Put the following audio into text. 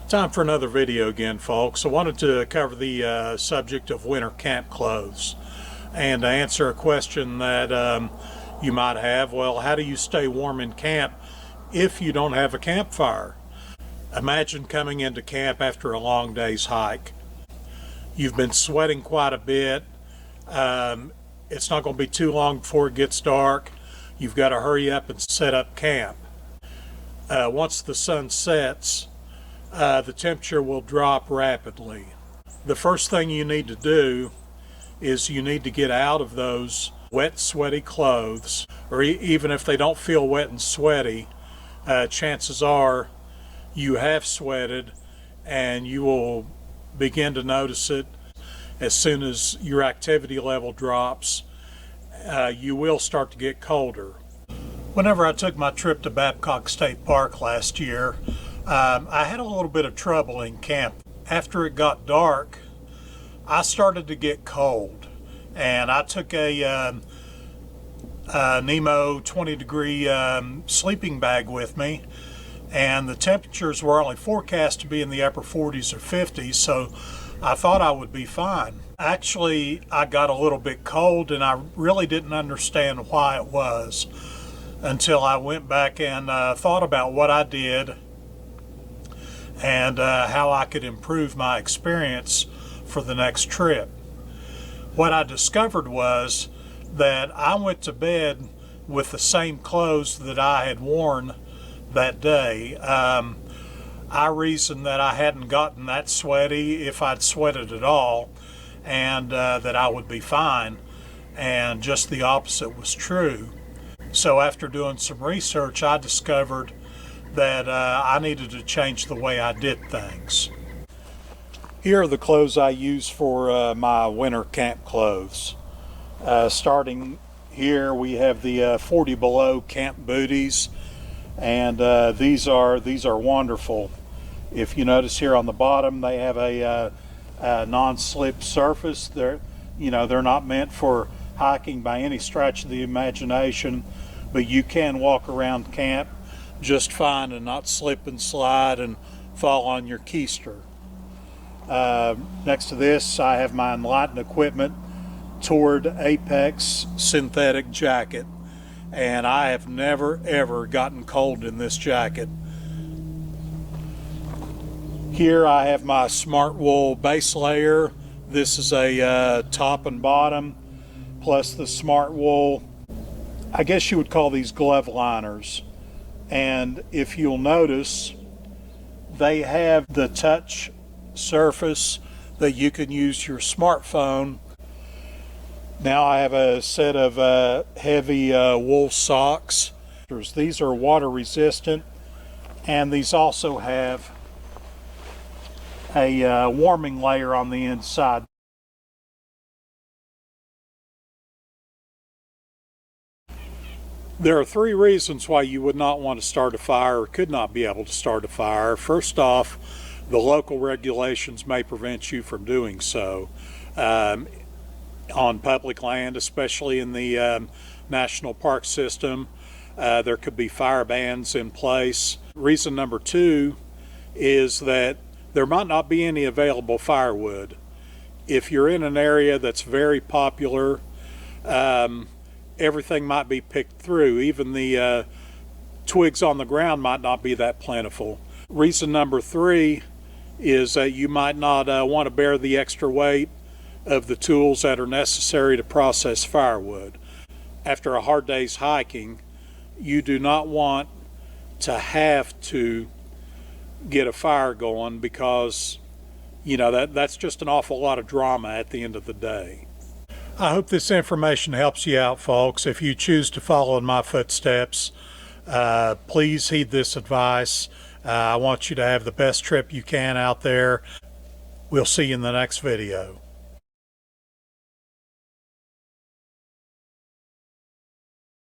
Time for another video again, folks. I wanted to cover the subject of winter camp clothes and to answer a question that you might have. Well, how do you stay warm in camp if you don't have a campfire? Imagine coming into camp after a long day's hike. You've been sweating quite a bit. It's not going to be too long before it gets dark. You've got to hurry up and set up camp. Once the sun sets, the temperature will drop rapidly. The first thing you need to do is you need to get out of those wet, sweaty clothes, or even if they don't feel wet and sweaty, chances are you have sweated and you will begin to notice it as soon as your activity level drops. You will start to get colder. Whenever I took my trip to Babcock State Park last year, I had a little bit of trouble in camp. After it got dark, I started to get cold, and I took a Nemo 20-degree sleeping bag with me, and the temperatures were only forecast to be in the upper 40s or 50s, so I thought I would be fine. Actually, I got a little bit cold, and I really didn't understand why it was until I went back and thought about what I did and how I could improve my experience for the next trip. What I discovered was that I went to bed with the same clothes that I had worn that day. I reasoned that I hadn't gotten that sweaty, if I'd sweated at all, and that I would be fine, and just the opposite was true. So after doing some research, I discovered that I needed to change the way I did things. Here are the clothes I use for my winter camp clothes. Starting here, we have the 40 below camp booties, and these are wonderful. If you notice here on the bottom, they have a non-slip surface. They're not meant for hiking by any stretch of the imagination, but you can walk around camp just fine and not slip and slide and fall on your keister. Next to this, I have my Enlighten Equipment Toward Apex synthetic jacket, and I have never ever gotten cold in this jacket. Here I have my Smartwool base layer. This is a top and bottom plus the Smartwool, I guess you would call these glove liners. And if you'll notice, they have the touch surface that you can use your smartphone. Now I have a set of heavy wool socks. These are water resistant, and these also have a warming layer on the inside. There are three reasons why you would not want to start a fire or could not be able to start a fire. First off, the local regulations may prevent you from doing so. On public land, especially in the national park system, there could be fire bans in place. Reason number two is that there might not be any available firewood. If you're in an area that's very popular, everything might be picked through. Even the twigs on the ground might not be that plentiful. Reason number three is that you might not want to bear the extra weight of the tools that are necessary to process firewood. After a hard day's hiking, you do not want to have to get a fire going, because that's just an awful lot of drama at the end of the day. I hope this information helps you out, folks. If you choose to follow in my footsteps, please heed this advice. I want you to have the best trip you can out there. We'll see you in the next video.